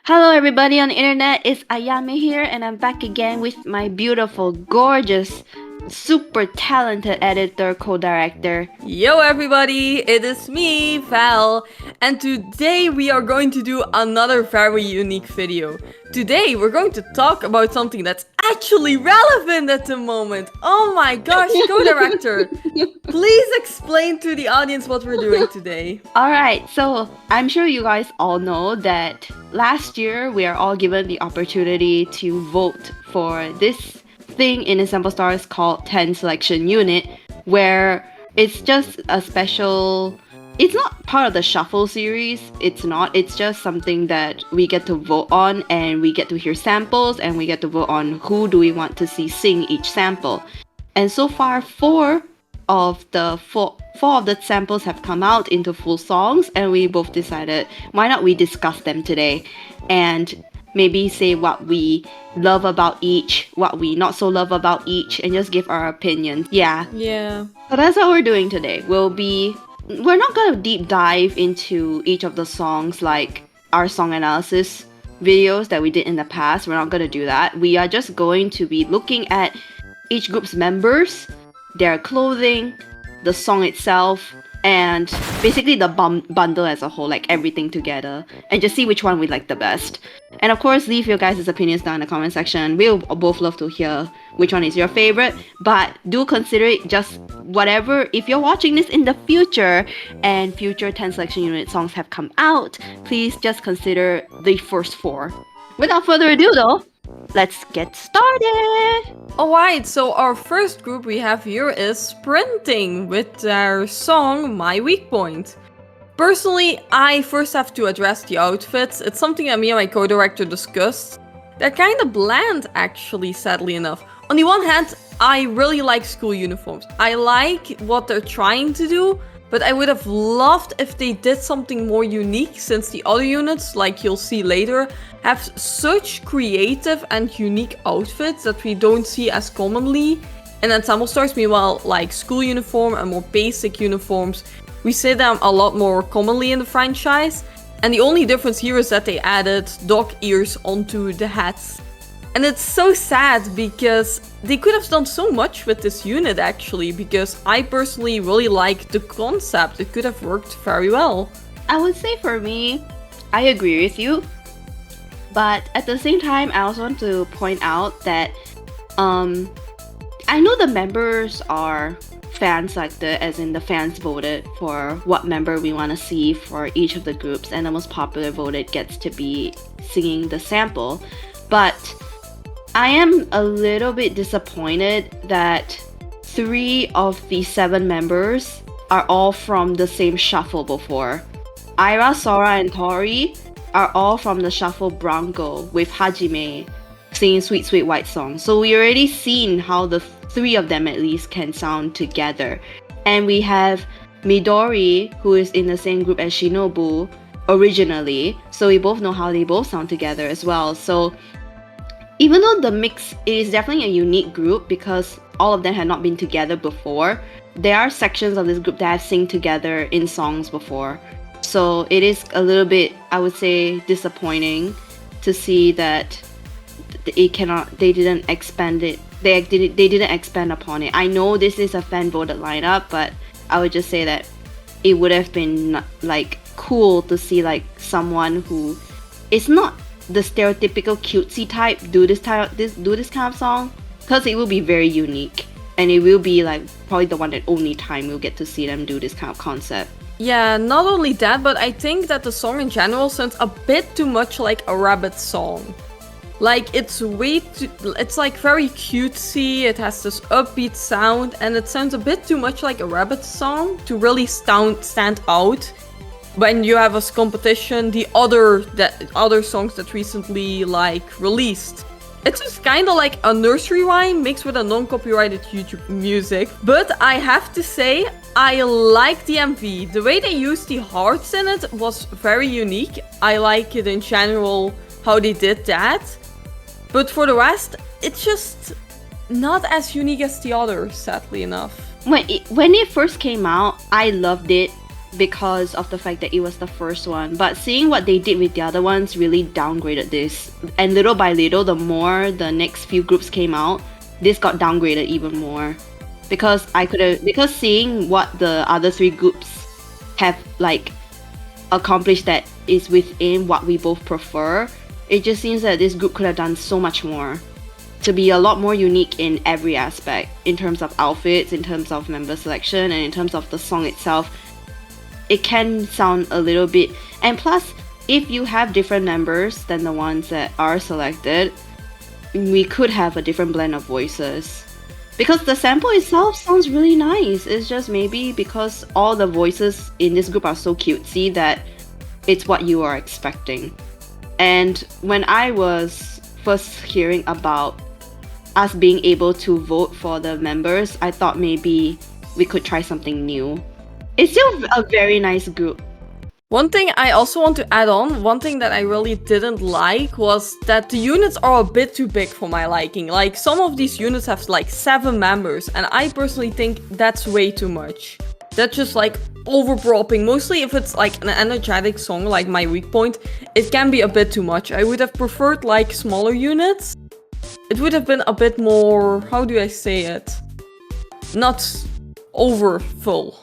Hello, everybody on the internet. It's Ayame here, and I'm back again with my beautiful, gorgeous, super talented editor, co director. Yo everybody, it is me, Val, and today we are going to do another very unique video. Today we're going to talk about something that's actually relevant at the moment. Oh my gosh, co-director, please explain to the audience what we're doing today. Alright, so I'm sure you guys all know that last year we are all given the opportunity to vote for this thing in Ensemble Stars called 10 Selection Unit, where it's just a special. It's not part of the shuffle series. It's not. It's just something that we get to vote on, and we get to hear samples, and we get to vote on who do we want to see sing each sample. And so far, four of the samples have come out into full songs, and we both decided why not we discuss them today, and maybe say what we love about each, what we not so love about each, and just give our opinions. Yeah. Yeah. So that's what we're doing today. We're not gonna deep dive into each of the songs like our song analysis videos that we did in the past. We're not gonna do that. We are just going to be looking at each group's members, their clothing, the song itself, and basically the bundle as a whole, like everything together, and just see which one we like the best. And of course, leave your guys' opinions down in the comment section. We'll both love to hear which one is your favorite, but do consider it just whatever. If you're watching this in the future and future 10 Selection Unit songs have come out, please just consider the first four. Without further ado though, let's get started! Alright, so our first group we have here is Sprinting with their song My Weak Point. Personally, I first have to address the outfits. It's something that me and my co-director discussed. They're kind of bland actually, sadly enough. On the one hand, I really like school uniforms. I like what they're trying to do, but I would have loved if they did something more unique, since the other units, like you'll see later, have such creative and unique outfits that we don't see as commonly. And Ensemble Stars, meanwhile, like school uniform and more basic uniforms, we see them a lot more commonly in the franchise. And the only difference here is that they added dog ears onto the hats. And it's so sad because they could have done so much with this unit actually, because I personally really like the concept. It could have worked very well. I would say for me, I agree with you. But at the same time, I also want to point out that I know the members are fan selected, as in the fans voted for what member we want to see for each of the groups, and the most popular voted gets to be singing the sample. But I am a little bit disappointed that 3 of the 7 members are all from the same shuffle before. Ira, Sora, and Tori are all from the shuffle Bronco, with Hajime singing Sweet Sweet White Song. So we already seen how the 3 of them at least can sound together. And we have Midori, who is in the same group as Shinobu originally, so we both know how they both sound together as well. So even though the mix is definitely a unique group because all of them had not been together before, there are sections of this group that have sing together in songs before. So it is a little bit, I would say, disappointing to see that they didn't expand it. They didn't expand upon it. I know this is a fan voted lineup, but I would just say that it would have been like cool to see like someone who is not the stereotypical cutesy type do this kind of song, because it will be very unique, and it will be like probably the one that only time we'll get to see them do this kind of concept. Yeah, not only that, but I think that the song in general sounds a bit too much like a rabbit song. Like, it's like very cutesy, it has this upbeat sound, and it sounds a bit too much like a rabbit song to really stand out when you have as competition the other songs that recently like released. It's just kind of like a nursery rhyme mixed with a non-copyrighted YouTube music. But I have to say, I like the MV. The way they used the hearts in it was very unique. I like it in general, how they did that. But for the rest, it's just not as unique as the others, sadly enough. When it first came out, I loved it because of the fact that it was the first one. But seeing what they did with the other ones really downgraded this. And little by little, the more the next few groups came out, this got downgraded even more. Because seeing what the other 3 groups have like accomplished that is within what we both prefer, it just seems that this group could have done so much more to be a lot more unique in every aspect, in terms of outfits, in terms of member selection, and in terms of the song itself. It can sound a little bit, and plus, if you have different members than the ones that are selected, we could have a different blend of voices. Because the sample itself sounds really nice. It's just maybe because all the voices in this group are so cutesy that it's what you are expecting. And when I was first hearing about us being able to vote for the members, I thought maybe we could try something new. It's still a very nice group. One thing I also want to add on, one thing that I really didn't like was that the units are a bit too big for my liking. Like, some of these units have like 7 members, and I personally think that's way too much. That's just like overpropping. Mostly if it's like an energetic song like My Weak Point, it can be a bit too much. I would have preferred like smaller units. It would have been a bit more, how do I say it? Not over full.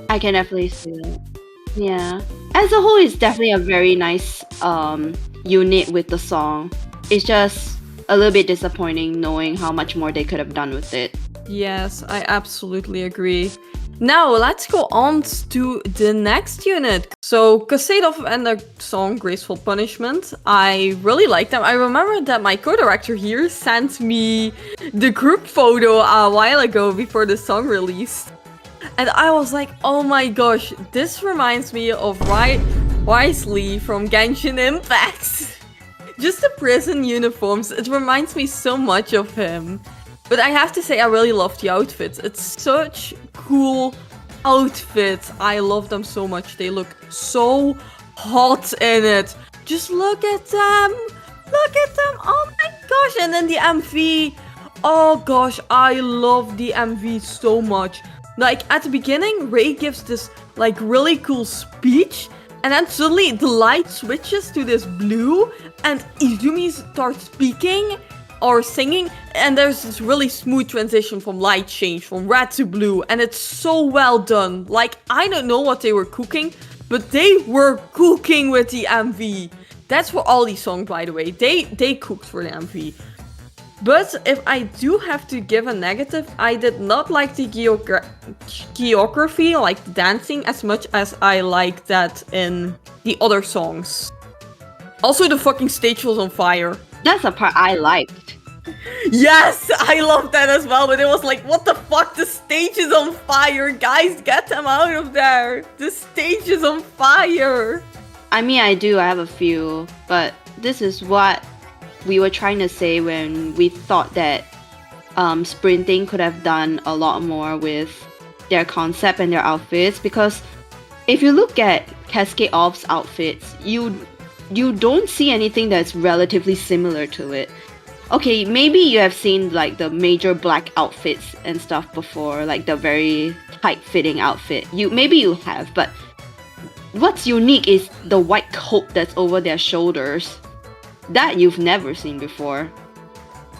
I can definitely see that. Yeah. As a whole, it's definitely a very nice unit with the song. It's just a little bit disappointing knowing how much more they could have done with it. Yes, I absolutely agree. Now, let's go on to the next unit. So, Kasadov and the song Graceful Punishment. I really like them. I remember that my co-director here sent me the group photo a while ago before the song released. And I was like, oh my gosh, this reminds me of Wisely from Genshin Impact. Just the prison uniforms, it reminds me so much of him. But I have to say, I really love the outfits. It's such cool outfits. I love them so much. They look so hot in it. Just look at them. Look at them. Oh my gosh. And then the MV. Oh gosh, I love the MV so much. Like, at the beginning, Ray gives this, like, really cool speech, and then suddenly the light switches to this blue, and Izumi starts speaking or singing, and there's this really smooth transition from light change, from red to blue, and it's so well done. Like, I don't know what they were cooking, but they were cooking with the MV. That's for all these songs, by the way. They cooked for the MV. But if I do have to give a negative, I did not like the choreography, like the dancing, as much as I liked that in the other songs. Also, the fucking stage was on fire. That's the part I liked. Yes, I love that as well, but it was like, what the fuck? The stage is on fire. Guys, get them out of there. The stage is on fire. I mean, I have a few, but this is what we were trying to say when we thought that Sprinting could have done a lot more with their concept and their outfits, because if you look at Cascade Off's outfits, you don't see anything that's relatively similar to it. Okay, maybe you have seen like the major black outfits and stuff before, like the very tight-fitting outfit. Maybe you have, but what's unique is the white coat that's over their shoulders. That you've never seen before,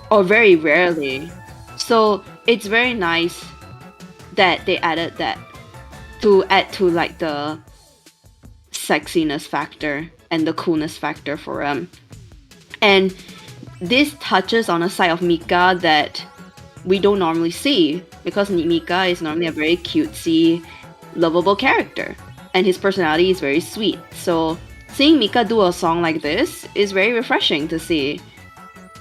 or very rarely. So it's very nice that they added that to add to like the sexiness factor and the coolness factor for them. And this touches on a side of Mika that we don't normally see, because Mika is normally a very cutesy, lovable character, and his personality is very sweet. So seeing Mika do a song like this is very refreshing to see.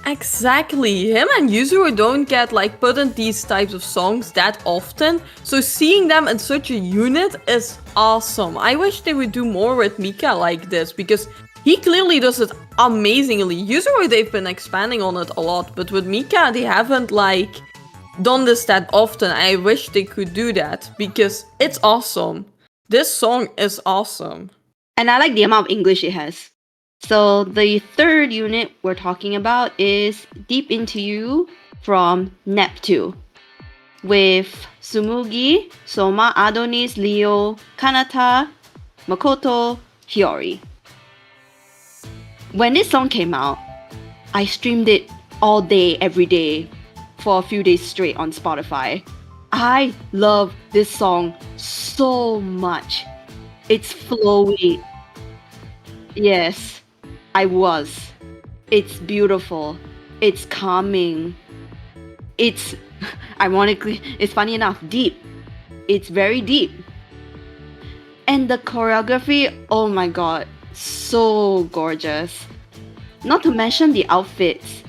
Exactly. Him and Yuzuru don't get like put in these types of songs that often, so seeing them in such a unit is awesome. I wish they would do more with Mika like this, because he clearly does it amazingly. Yuzuru, they've been expanding on it a lot, but with Mika, they haven't like done this that often. I wish they could do that, because it's awesome. This song is awesome. And I like the amount of English it has. So the third unit we're talking about is Deep Into You from Neptune. with Tsumugi, Soma, Adonis, Leo, Kanata, Makoto, Hiyori. When this song came out, I streamed it all day, every day, for a few days straight on Spotify. I love this song so much. It's flowy. Yes, I was. It's beautiful. It's calming. It's, ironically, it's funny enough, deep. It's very deep. And the choreography, oh my god, so gorgeous. Not to mention the outfits.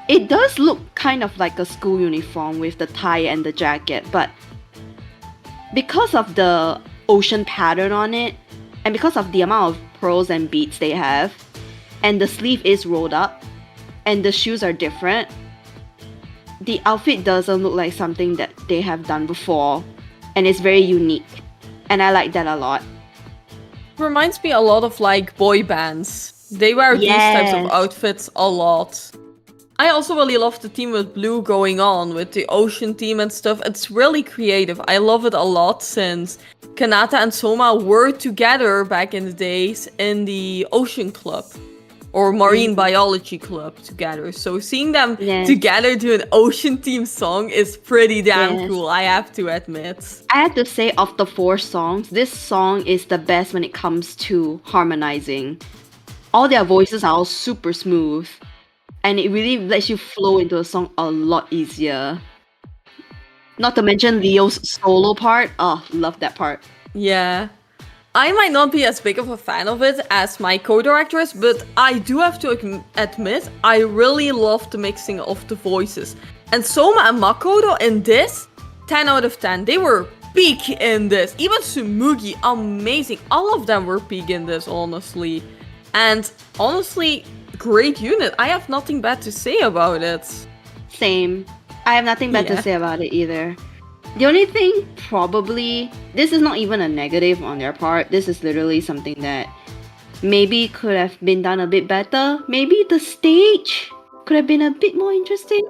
It does look kind of like a school uniform with the tie and the jacket, but because of the ocean pattern on it, and because of the amount of pearls and beads they have, and the sleeve is rolled up, and the shoes are different, the outfit doesn't look like something that they have done before, and it's very unique. And I like that a lot. Reminds me a lot of like boy bands. They wear these types of outfits a lot. I also really love the theme with blue going on with the ocean theme and stuff. It's really creative. I love it a lot since Kanata and Soma were together back in the days in the ocean club or marine biology club together. So seeing them together do an ocean theme song is pretty damn cool, I have to admit. I have to say, of the 4 songs, this song is the best when it comes to harmonizing. All their voices are all super smooth, and it really lets you flow into a song a lot easier. Not to mention Leo's solo part. Oh, love that part. Yeah. I might not be as big of a fan of it as my co-directors, but I do have to admit, I really love the mixing of the voices. And Soma and Makoto in this, 10 out of 10. They were peak in this. Even Tsumugi, amazing. All of them were peak in this, honestly. And honestly, great unit. I have nothing bad to say about it. Same. I have nothing bad to say about it either. The only thing, probably, this is not even a negative on their part. This is literally something that maybe could have been done a bit better. Maybe the stage could have been a bit more interesting.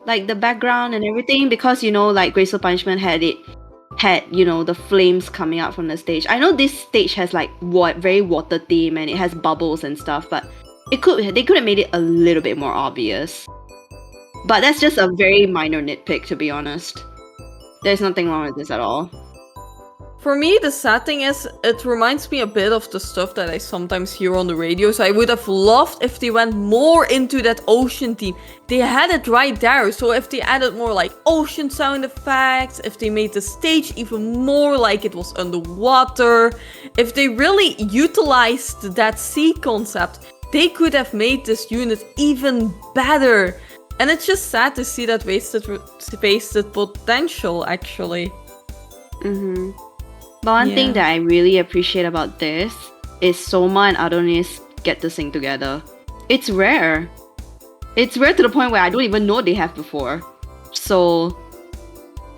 Like the background and everything. Because, you know, like Graceful Punishment had, you know, the flames coming out from the stage. I know this stage has like very water theme and it has bubbles and stuff. But they could have made it a little bit more obvious. But that's just a very minor nitpick, to be honest. There's nothing wrong with this at all. For me, the sad thing is, it reminds me a bit of the stuff that I sometimes hear on the radio, so I would have loved if they went more into that ocean theme. They had it right there, so if they added more like ocean sound effects, if they made the stage even more like it was underwater, if they really utilized that sea concept, they could have made this unit even better. And it's just sad to see that wasted potential, actually. But one thing that I really appreciate about this is Soma and Adonis get to sing together. It's rare. It's rare to the point where I don't even know they have before. So...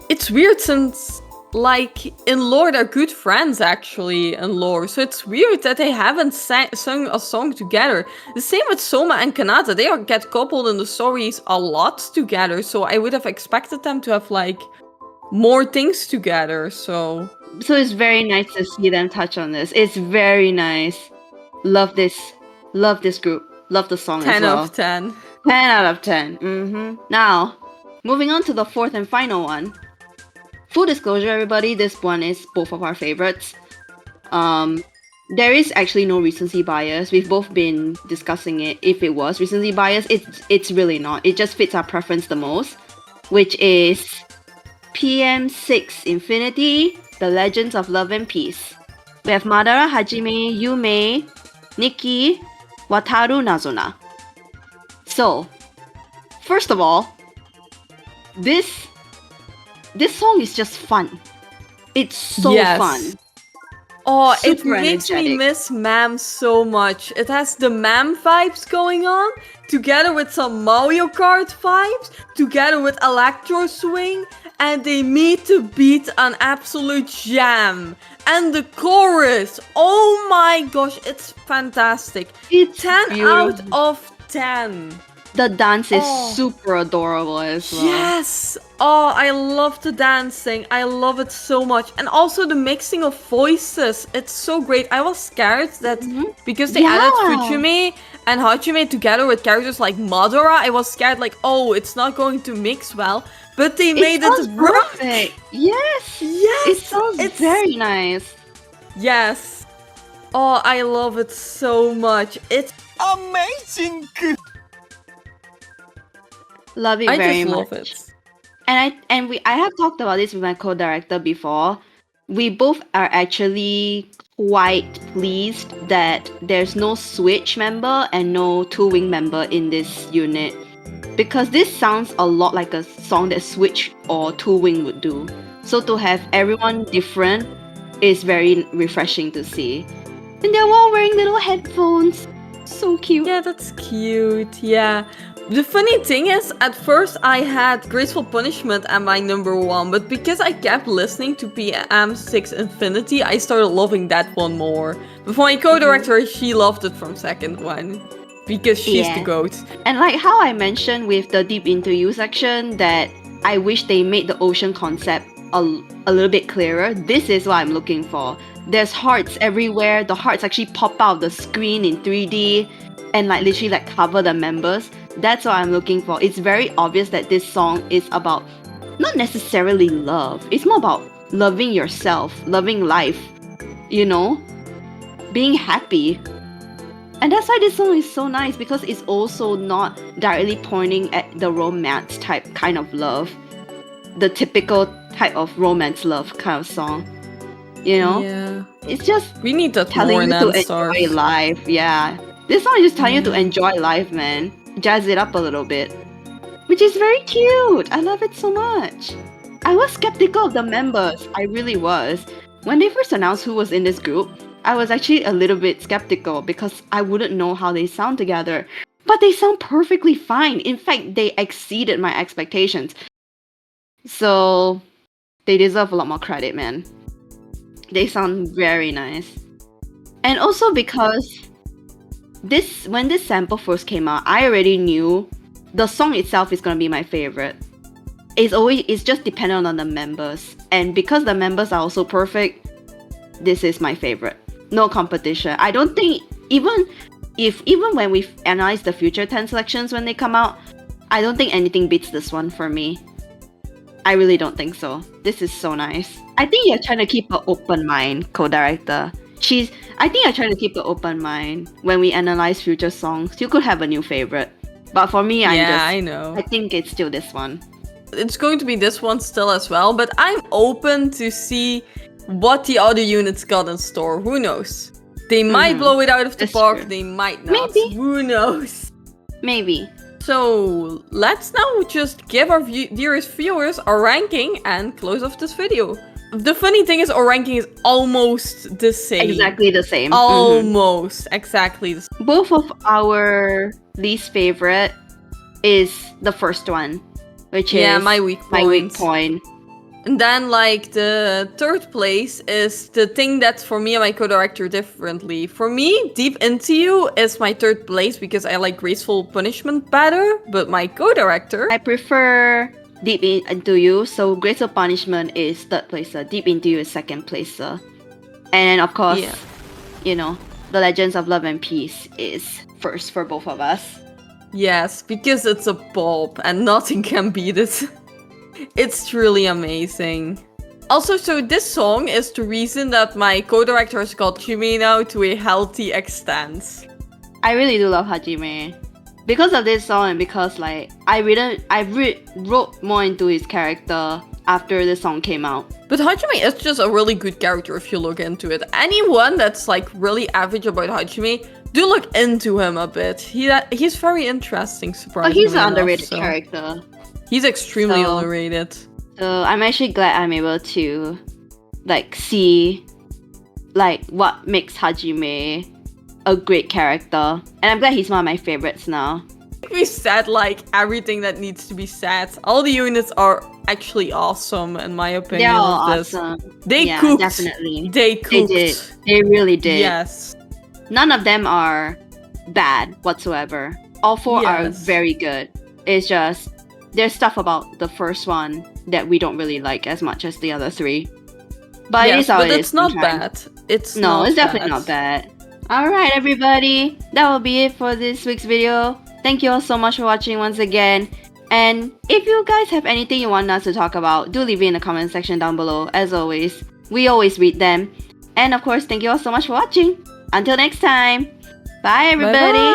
It's weird since, like, in lore they're good friends, actually, in lore. So it's weird that they haven't sung a song together. The same with Soma and Kanata. They get coupled in the stories a lot together. So I would have expected them to have, like, more things together, so it's very nice to see them touch on this. It's very nice. Love this group. Love the song as well. 10 out of 10. 10 out of 10. Now, moving on to the 4th and final one. Full disclosure, everybody, this one is both of our favorites. There is actually no recency bias. We've both been discussing it. If it was recency bias, it's really not. It just fits our preference the most, which is PM6 Infinity, The Legends of Love and Peace. We have Madara Hajime, Yume, Nikki, Wataru Nazuna. So, first of all, this song is just fun. It's so fun. Oh, it Super makes energetic. me miss Mam so much. It has the Mam vibes going on, together with some Mario Kart vibes, together with Electro Swing, and they meet to beat an absolute jam. And the chorus, oh my gosh, it's fantastic. It's 10 beautiful. out of 10. The dance is Oh. super adorable as well. Yes! Oh, I love the dancing. I love it so much. And also the mixing of voices. It's so great. I was scared that because they added Fuchime and Hajime together with characters like Madara, I was scared like, oh, it's not going to mix well. But they made it work. Perfect. Yes. Yes. It sounds very nice. Yes. Oh, I love it so much. It's amazing. Love it very much. I just love it. And I have talked about this with my co-director before. We both are actually quite pleased that there's no Switch member and no Two Wing member in this unit, because this sounds a lot like a song that Switch or Two Wing would do. So to have everyone different is very refreshing to see. And they're all wearing little headphones. So cute. Yeah, that's cute. Yeah. The funny thing is, at first I had Graceful Punishment at my number 1, but because I kept listening to PM6 Infinity, I started loving that one more. But for my co-director, she loved it from second one, because she's the GOAT. And like how I mentioned with the Deep Into You section, that I wish they made the ocean concept a little bit clearer, this is what I'm looking for. There's hearts everywhere, the hearts actually pop out of the screen in 3D, and like literally like cover the members. That's what I'm looking for. It's very obvious that this song is about not necessarily love. It's more about loving yourself, loving life, you know, being happy. And that's why this song is so nice, because it's also not directly pointing at the romance type kind of love, the typical type of romance love kind of song. You know? Yeah. It's just we need that telling more you to enjoy life. Yeah. This song is just telling you to enjoy life, man. Jazz it up a little bit. Which is very cute. I love it so much. I was skeptical of the members. I really was. When they first announced who was in this group, I was actually a little bit skeptical because I wouldn't know how they sound together. But they sound perfectly fine. In fact, they exceeded my expectations. So, they deserve a lot more credit, man. They sound very nice. And also because when this sample first came out, I already knew the song itself is gonna be my favorite. It's just dependent on the members. And because the members are also perfect, this is my favorite. No competition. I don't think even when we analyze the future 10 selections when they come out, I don't think anything beats this one for me. I really don't think so. This is so nice. I think you're trying to keep an open mind, co-director. I think you're trying to keep an open mind when we analyze future songs. You could have a new favorite. But for me, I know. I think it's still this one. It's going to be this one still as well, but I'm open to see what the other units got in store. Who knows? They might blow it out of the park, they might not. Maybe. Who knows? Maybe. So let's now just give our dearest viewers a ranking and close off this video. The funny thing is, our ranking is almost the same. Exactly the same. Almost exactly the same. Both of our least favorite is the first one, which is my weak point. And then, like, the third place is the thing that's for me and my co-director differently. For me, Deep Into You is my third place because I like Graceful Punishment better, but my co-director... I prefer Deep Into You, so Graceful Punishment is third placer, Deep Into You is second placer. And of course, you know, The Legends of Love and Peace is first for both of us. Yes, because it's a pop and nothing can beat it. It's truly amazing. Also, so this song is the reason that my co-director has got Hajime now to a healthy extent. I really do love Hajime. Because of this song and because like I wrote more into his character after the song came out. But Hajime is just a really good character if you look into it. Anyone that's like really average about Hajime, do look into him a bit. He's very interesting, surprisingly. Oh, he's an underrated character. He's extremely underrated. So I'm actually glad I'm able to like see like what makes Hajime a great character. And I'm glad he's one of my favorites now. We said like everything that needs to be said. All the units are actually awesome in my opinion. They're all awesome. They cooked. Definitely. They cooked. They did. They really did. Yes. None of them are bad whatsoever. all 4 are Yes. very good. It's just there's stuff about the first one that we don't really like as much as the other 3. But it is how but it is it's not sometimes. bad. It's No, not it's definitely not bad. Alright, everybody. That will be it for this week's video. Thank you all so much for watching once again. And if you guys have anything you want us to talk about, do leave it in the comment section down below. As always, we always read them. And of course, thank you all so much for watching. Until next time. Bye, everybody. Bye-bye.